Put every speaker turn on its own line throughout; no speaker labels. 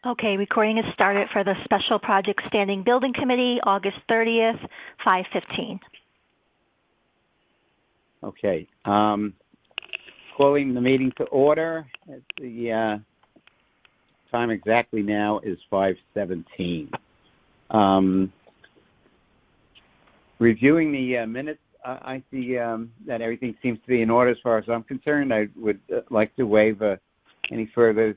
Okay, recording is started for the Special Project Standing Building Committee, August 30th, 5:15.
Okay. Calling the meeting to order. The time exactly now is 5:17. Reviewing the minutes, I see that everything seems to be in order as far as I'm concerned. I would like to waive any further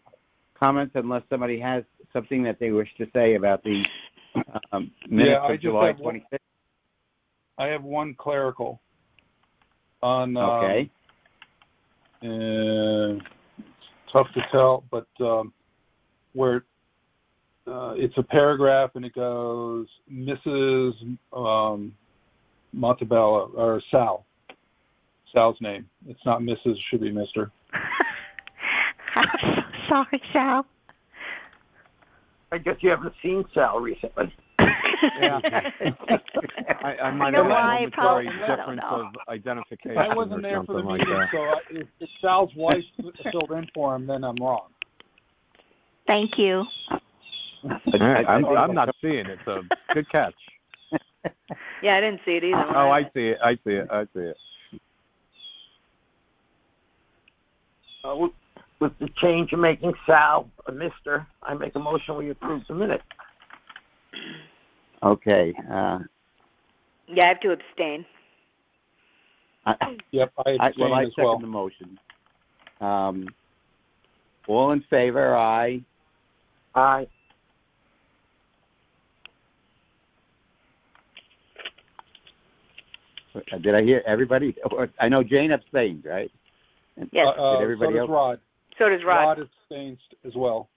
comments unless somebody has something that they wish to say about the minutes of July 26th.
I have one clerical on.
Okay.
It's tough to tell, but where it's a paragraph and it goes Mrs. Montebello or Sal's name. It's not Mrs. It should be Mr.
I'm so sorry, Sal.
I guess you haven't seen Sal recently.
Yeah. I might have a momentary difference of identification.
I wasn't there for the meeting, so if Sal's wife filled in for him, then I'm wrong.
Thank you.
I'm not seeing it, so good catch.
Yeah, I didn't see it either.
Oh, I see it.
With the change of making Sal a Mr., I make a motion we approve the minute.
Okay.
Yeah, I have to abstain.
Yep, I abstain
I
as
second
well.
the motion. All in favor, aye.
Aye.
Did I hear everybody? I know Jane abstained, right?
Yes.
Did everybody
So does
else?
Rod.
So does Rod.
Rod abstains as well.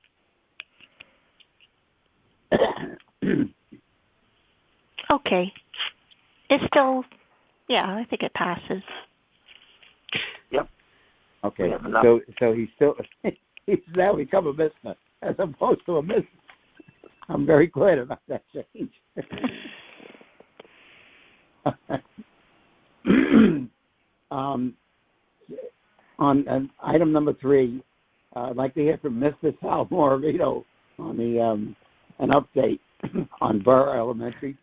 Okay. It's still, yeah, I think it passes.
Yep.
Okay. So he's now become a mister as opposed to a miss. I'm very glad about that change. On item number 3, I'd like to hear from Mr. Sal Moravito on an update on Burr Elementary,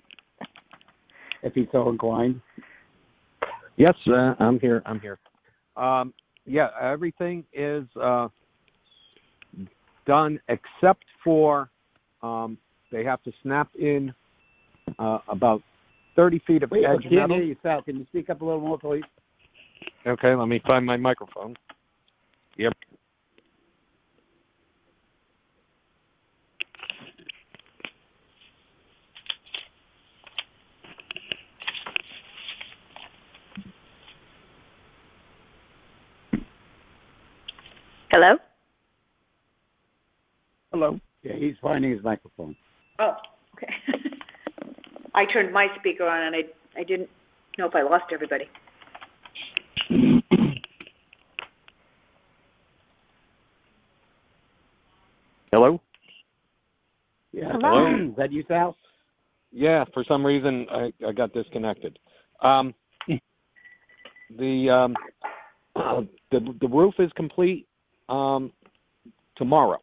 if he's so inclined.
Yes, I'm here. Yeah, everything is done except for they have to snap in about 30 feet of edge metal.
I can't hear you, Sal. Can you speak up a little more, please?
Okay, let me find my microphone. Yep.
Hello?
Hello.
Yeah, he's finding his microphone.
Oh, okay. I turned my speaker on, and I didn't know if I lost everybody.
Hello?
Yeah.
Hello?
Is that you, Sal?
Yeah, for some reason I got disconnected. The roof is complete tomorrow.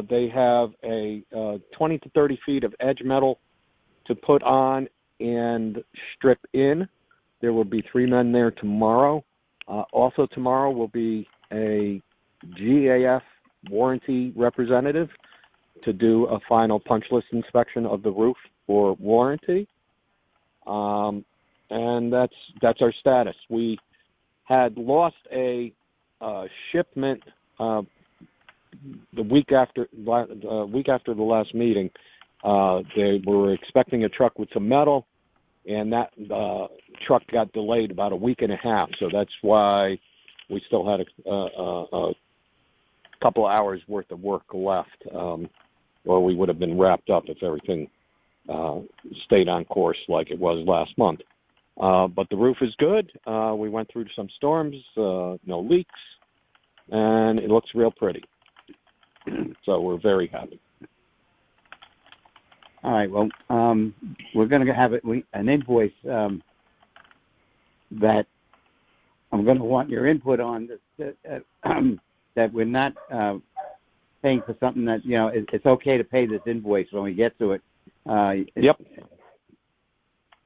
They have a 20 to 30 feet of edge metal to put on and strip in. There will be 3 men there tomorrow. Also tomorrow will be a GAF warranty representative to do a final punch list inspection of the roof for warranty. And that's our status. We had lost a shipment the week after the last meeting. They were expecting a truck with some metal, and that truck got delayed about a week and a half. So that's why we still had a couple of hours worth of work left, or we would have been wrapped up if everything stayed on course like it was last month. But the roof is good. We went through some storms, no leaks, and it looks real pretty. So we're very happy.
All right. Well, we're going to have an invoice that I'm going to want your input on that we're not paying for something that, it's okay to pay this invoice when we get to it.
Yep.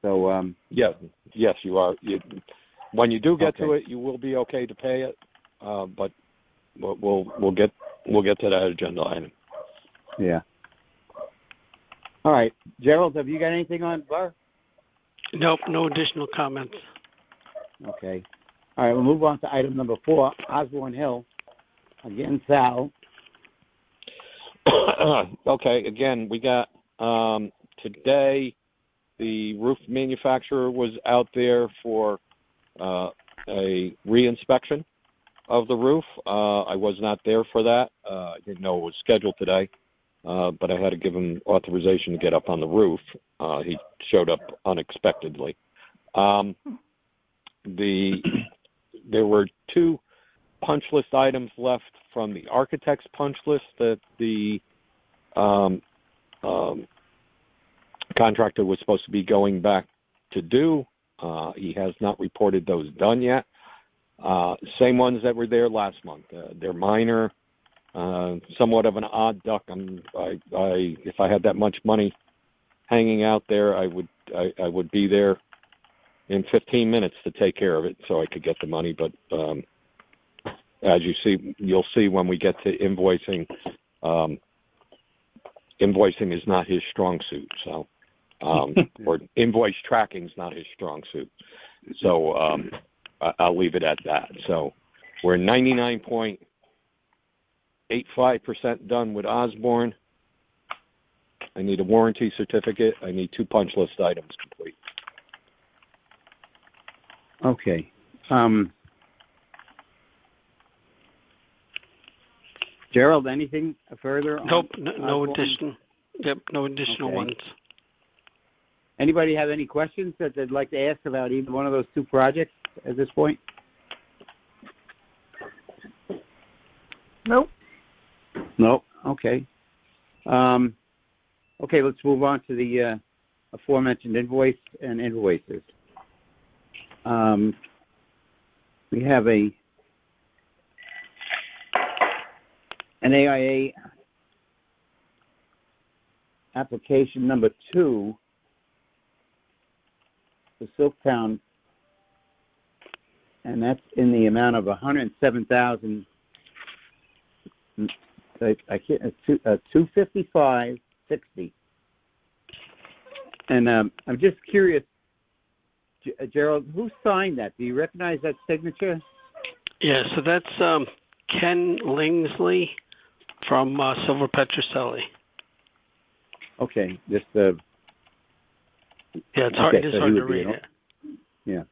So,
yes, you are. When you do get to
Okay.
it, you will be okay to pay it, but we'll get to that agenda item.
yeah. All right. Gerald, have you got anything on Bar?
Nope, no additional comments.
Okay. All right, we'll move on to item number 4, Osborne Hill. Again, Sal.
Okay, again, we got today the roof manufacturer was out there for a re-inspection of the roof. I was not there for that. I didn't know it was scheduled today, but I had to give him authorization to get up on the roof. He showed up unexpectedly. There were 2 punch list items left from the architect's punch list that the contractor was supposed to be going back to do. He has not reported those done yet. Same ones that were there last month. They're minor, somewhat of an odd duck. If I had that much money hanging out there, I would be there in 15 minutes to take care of it so I could get the money. But as you'll see when we get to invoicing, invoicing is not his strong suit. So, or invoice tracking is not his strong suit. So I'll leave it at that. So we're 99.85% done with Osborne. I need a warranty certificate. I need 2 punch list items complete.
Okay. Gerald, anything further?
Nope,
on
no
Osborne?
additional. Yep, no additional
Okay.
ones.
Anybody have any questions that they'd like to ask about either one of those 2 projects at this point?
Nope.
No. Okay. Okay, let's move on to the aforementioned invoice and invoices. We have an AIA application number 2 for Silktown, and that's in the amount of $107,000. I can't. $255.60. And I'm just curious, Gerald, who signed that? Do you recognize that signature?
Yeah, so that's Ken Lingsley from Silver Petroselli.
Okay, just
Yeah, it's hard.
okay,
It is
so
hard
he
to
would be
read it.
Yeah.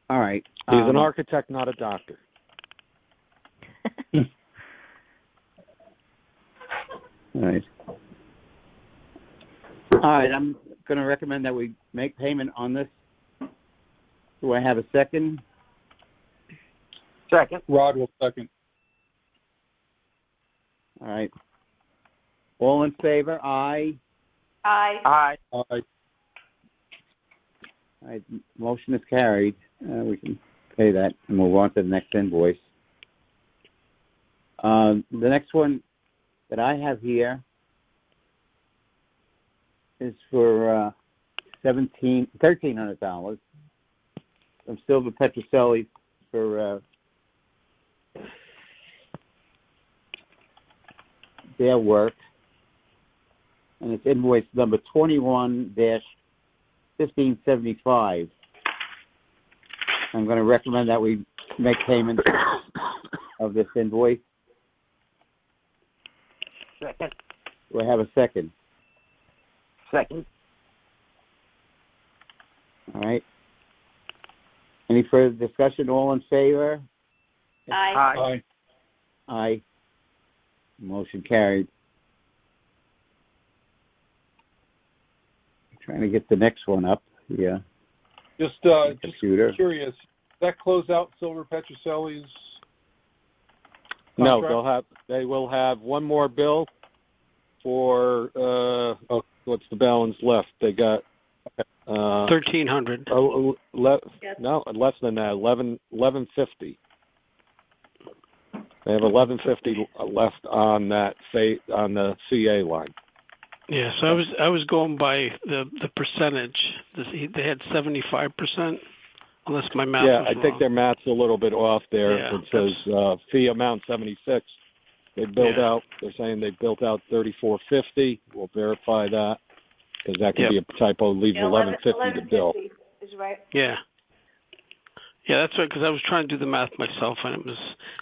All right.
He's an architect, not a doctor.
All right. All right, I'm going to recommend that we make payment on this. Do I have a second?
Second.
Rod will second.
All right. All in favor? Aye.
Aye.
Aye.
All right, motion is carried. We can pay that and move on to the next invoice. The next one that I have here is for $1,300 from Silver Petroselli for their work, and it's invoice number 21-1575. I'm going to recommend that we make payment of this invoice.
Second.
Do I have a second?
Second.
All right. Any further discussion? All in favor?
Aye.
Aye.
Aye. Motion carried. I'm trying to get the next one up here.
Just
Computer.
curious, that close out Silver Petroselli's
No,
contract?
they will have one more bill for what's the balance left? They got
1,300.
Yes.
no, less than that, 1150. They have 1150 left on that on the CA line.
Yeah, so I was going by the percentage. They had 75%, unless my math was wrong.
Yeah, I think their math's a little bit off there.
Yeah,
it says fee amount 76. They built out. They're saying they built out 3450. We'll verify that because that could be a typo. Leave 1150 to bill.
Is right.
Yeah. Yeah, that's right. Because I was trying to do the math myself, and it was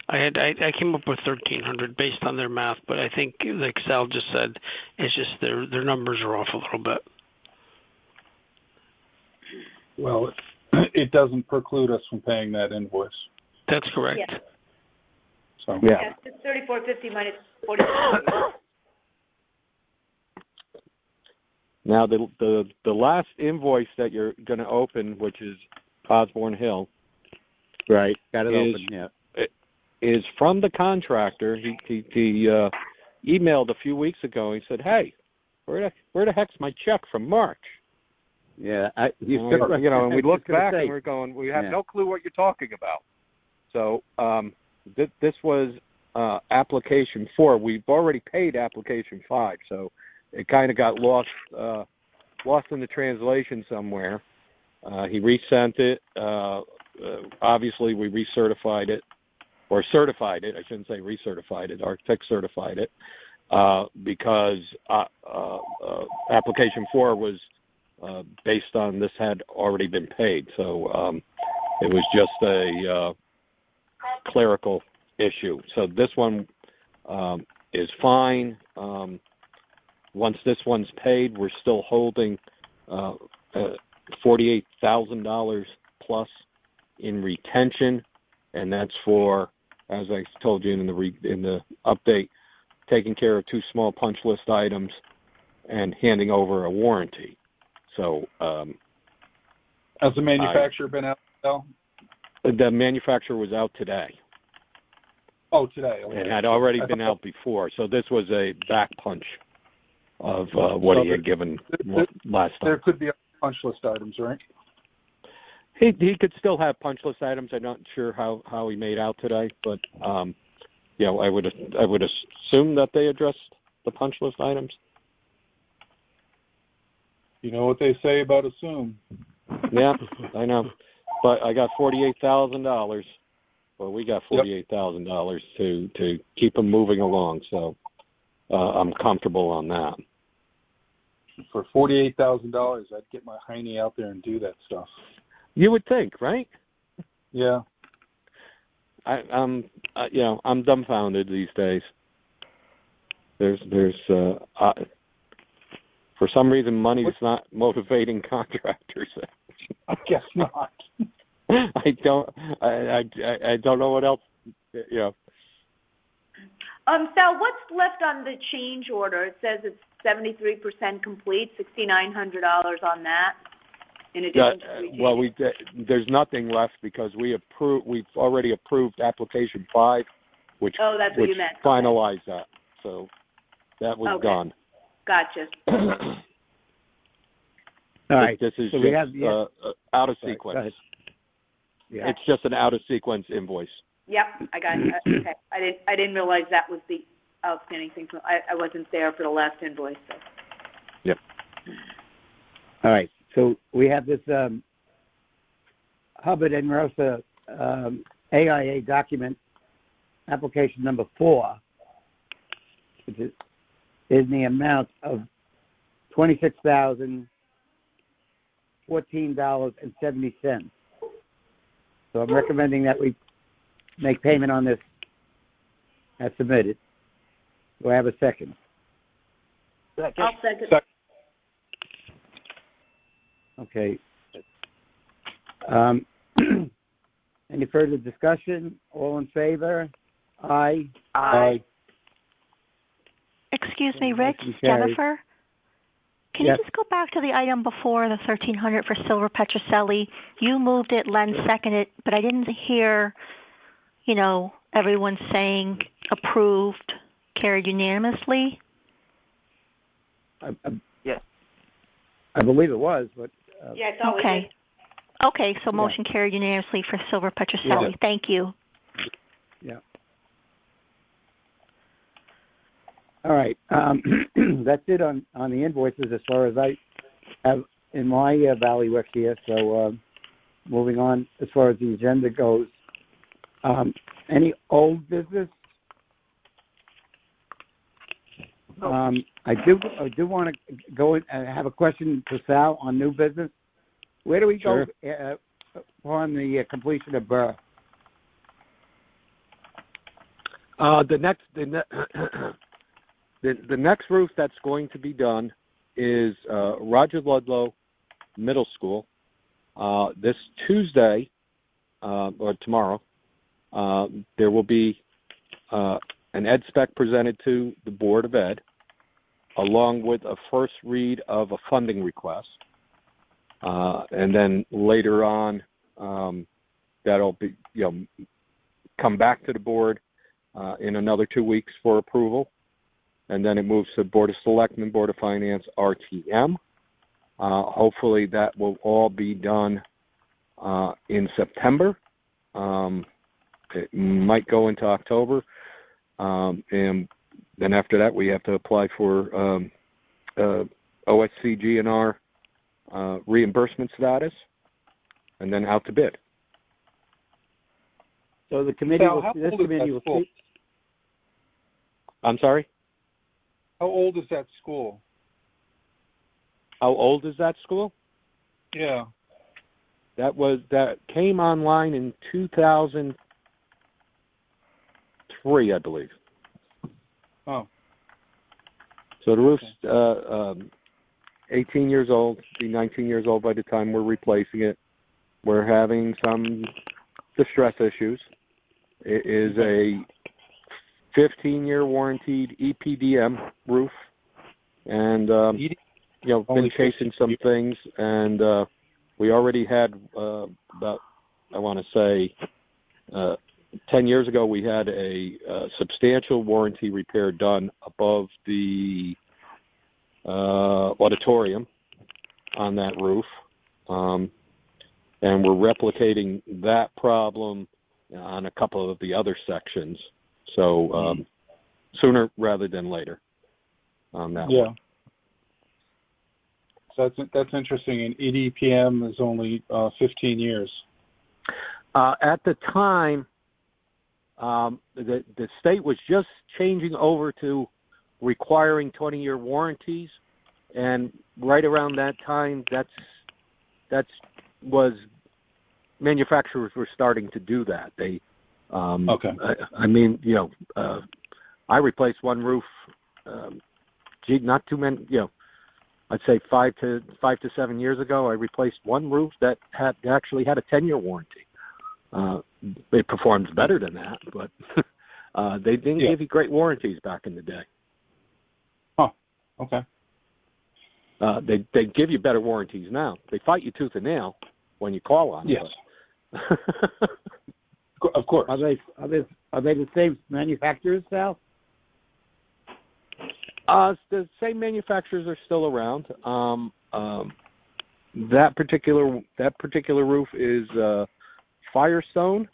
I came up with 1,300 based on their math, but I think like Sal just said, it's just their numbers are off a little bit.
Well, it doesn't preclude us from paying that invoice.
That's correct.
Yeah.
So
Yeah, it's 3450 minus 40.
Now the last invoice that you're going to open, which is Osborne Hill,
right? Got it open. Yeah,
is from the contractor. He emailed a few weeks ago. He said, "Hey, where the heck's my check from March?"
Yeah,
and we looked back and we're going, we have no clue what you're talking about. So this was application 4. We've already paid application 5, so it kind of got lost in the translation somewhere. He resent it. Obviously, we recertified it, or certified it. I shouldn't say recertified it. Architect certified it because application 4 was based on this had already been paid. So it was just a clerical issue. So this one is fine. Once this one's paid, we're still holding $48,000 plus in retention, and that's for, as I told you in the update, taking care of 2 small punch list items and handing over a warranty. So,
has the manufacturer been out now?
The manufacturer was out today.
Oh, today. Okay.
It had already been out before, so this was a back punch of what he had given last time.
There could be punch list items, right?
He could still have punch list items. I'm not sure how he made out today, but I would assume that they addressed the punch list items.
You know what they say about assume.
Yeah, I know, but I got $48,000. Well, we got $48,000 to keep them moving along, so I'm comfortable on that.
For $48,000, I'd get my hiney out there and do that stuff.
You would think, right?
Yeah.
I'm dumbfounded these days. There's for some reason money's not motivating contractors.
I guess not.
I don't know what else.
Sal, what's left on the change order? It says it's 73% complete, $6,900 on that. In addition to
there's nothing left because we've already approved application 5, which
that's what you meant.
Finalized that. So that was done.
Gotcha.
All right.
This is
so
just out of sequence.
Yeah.
It's just an out of sequence invoice.
Yep, I got it. Okay. I didn't realize that was the outstanding thing. I wasn't there for the last invoice. So.
Yep.
All right. So we have this Hubbard and Rosa AIA document, application number 4, which is in the amount of $26,014.70. So I'm recommending that we make payment on this as submitted. Do I have a second?
I'll second.
Okay. Any further discussion? All in favor? Aye.
Aye.
Excuse me, Rich, Jennifer? Can you just go back to the item before, the 1,300 for Silver Petrocelli? You moved it, Len seconded, but I didn't hear, everyone saying approved, carried unanimously.
Yes. I believe it was, but...
yeah, it's always
okay. Okay, so motion carried unanimously for Silver Petrocelli.
Yeah.
Thank you.
Yeah. All right. That's it on the invoices as far as I have in my Valley here. So moving on as far as the agenda goes. Any old business? I do want to go in and have a question for Sal on new business. Where do we go upon the completion of Burr?
The next roof that's going to be done is Roger Ludlow Middle School. This Tuesday or tomorrow, there will be an ed spec presented to the Board of Ed, along with a first read of a funding request. And then later on, that'll be, come back to the board in another 2 weeks for approval. And then it moves to Board of Selectmen, Board of Finance, RTM. Hopefully that will all be done in September. It might go into October. And then after that, we have to apply for OSCG&R reimbursement status, and then out to bid.
So the committee
Sal,
will see.
I'm sorry?
How old is that school?
How old is that school?
Yeah.
That came online in 2003, I believe.
Oh.
So the roof's 18 years old, be 19 years old by the time we're replacing it. We're having some distress issues. It is a 15-year warranted EPDM roof, and been chasing some things, and we already had about, I want to say, 10 years ago we had a substantial warranty repair done above the auditorium on that roof, and we're replicating that problem on a couple of the other sections. So sooner rather than later on that one.
So that's interesting. And EDPM is only 15 years.
At the time, the state was just changing over to requiring 20-year warranties, and right around that time, manufacturers were starting to do that. They,
okay.
I replaced one roof. Not too many. I'd say 5 to 7 years ago, I replaced one roof that actually had a 10-year warranty. It performs better than that, but they didn't give you great warranties back in the day.
Oh, okay.
They give you better warranties now. They fight you tooth and nail when you call on them.
Yes. Of course.
Are they the same manufacturers, Sal?
The same manufacturers are still around. That particular roof is Firestone.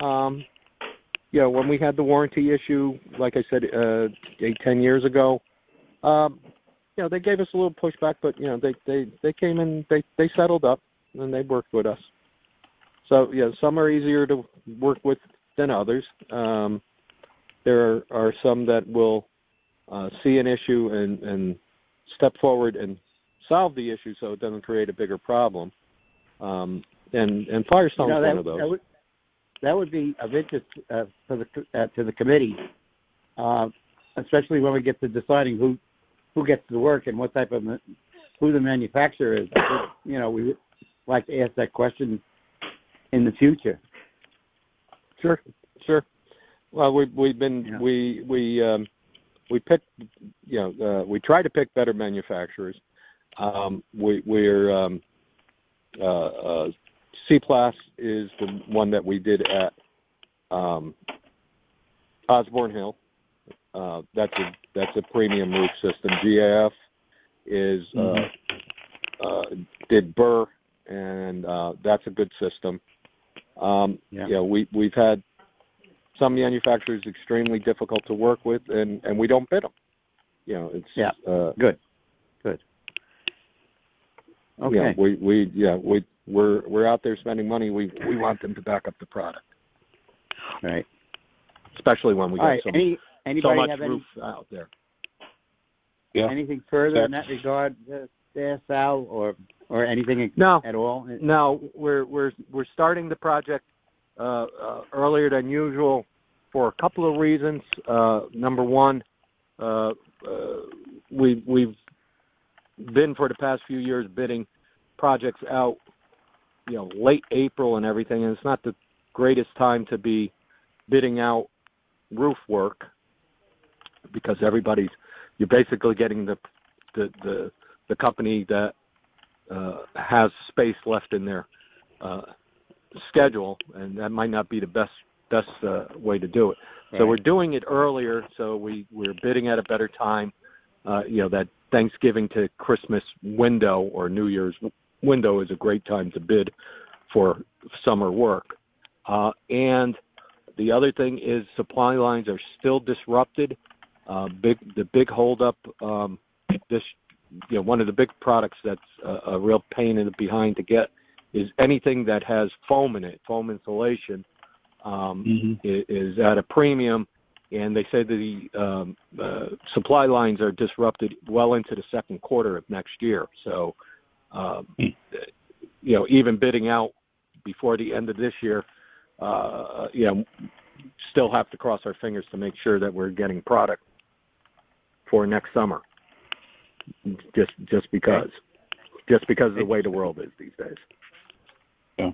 When we had the warranty issue, like I said, 10 years ago, they gave us a little pushback, but they came in, they settled up, and they worked with us. So some are easier to work with than others. There are some that will see an issue and step forward and solve the issue so it doesn't create a bigger problem. And Firestone's one of those.
That would be of interest to the committee, especially when we get to deciding who gets the work and what type of who the manufacturer is. We would like to ask that question in the future.
Sure. Well, we picked, we try to pick better manufacturers. We're C-Plas is the one that we did at Osborne Hill. That's a premium roof system. GAF is did Burr, and that's a good system. We've had some manufacturers extremely difficult to work with, and we don't bid them. it's
good. Okay.
We're out there spending money. We want them to back up the product.
Right.
Especially when we got so much
have
roof out there.
Yeah.
Anything further in that regard, there, Sal, or anything at all?
No, we're starting the project earlier than usual for a couple of reasons. Number one, we've been for the past few years bidding projects out, late April and everything, and it's not the greatest time to be bidding out roof work because you're basically getting the company that has space left in their schedule, and that might not be the best way to do it. Right. So we're doing it earlier, so we're bidding at a better time. That Thanksgiving to Christmas window or New Year's window is a great time to bid for summer work. And the other thing is supply lines are still disrupted. The big holdup, one of the big products that's a real pain in the behind to get is anything that has foam in it. Foam insulation is at a premium, and they say the supply lines are disrupted well into the second quarter of next year. So, even bidding out before the end of this year, still have to cross our fingers to make sure that we're getting product for next summer. Just because of the way the world is these days.
Yeah.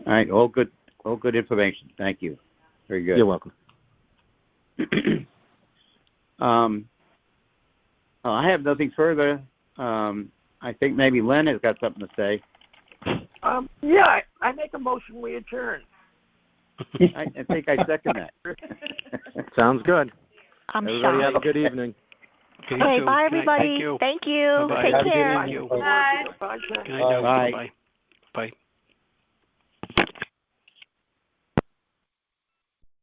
All right. All good information. Thank you. Very good.
You're welcome.
I have nothing further. I think maybe Len has got something to say.
I make a motion we adjourn.
I think I second that.
Sounds good.
Everybody
have a good evening.
Okay, bye everybody. Thank you.
Bye-bye.
Take care.
Thank you.
Bye.
Bye.
Good night. Bye. Bye.